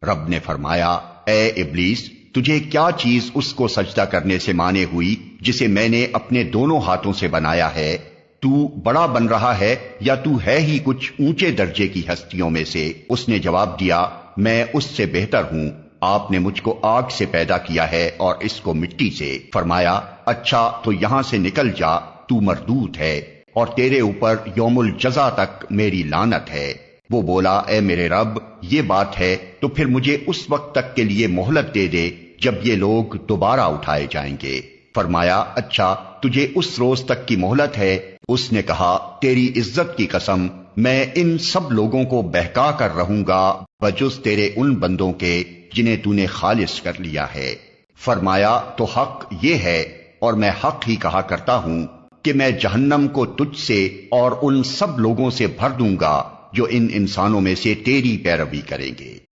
रब ने फरमाया, ए इब्लीस, तुझे क्या चीज उसको सजदा करने से माने हुई जिसे मैंने अपने दोनों हाथों से बनाया है? तू बड़ा बन रहा है या तू है ही कुछ ऊंचे दर्जे की हस्तियों में से? उसने जवाब दिया, मैं उससे बेहतर हूं। आपने मुझको आग से पैदा किया है और इसको मिट्टी से। फरमाया, अच्छा तो यहां से निकल जा, तू मरदूद है और तेरे ऊपर यौमुल जज़ा तक मेरी लानत है। वो बोला, ए मेरे रब, ये बात है तो फिर मुझे उस वक्त तक के लिए मोहलत दे दे जब ये लोग दोबारा उठाए जाएंगे। फरमाया, अच्छा तुझे उस रोज तक की मोहलत है। उसने कहा, तेरी इज्जत की कसम, मैं इन सब लोगों को बहका कर रहूंगा बजुज तेरे उन बंदों के जिन्हें तूने खालिस कर लिया है। फरमाया, तो हक ये है और मैं हक ही कहा करता हूं कि मैं जहन्नम को तुझसे और उन सब लोगों से भर दूंगा जो इन इंसानों में से तेरी पैरवी करेंगे।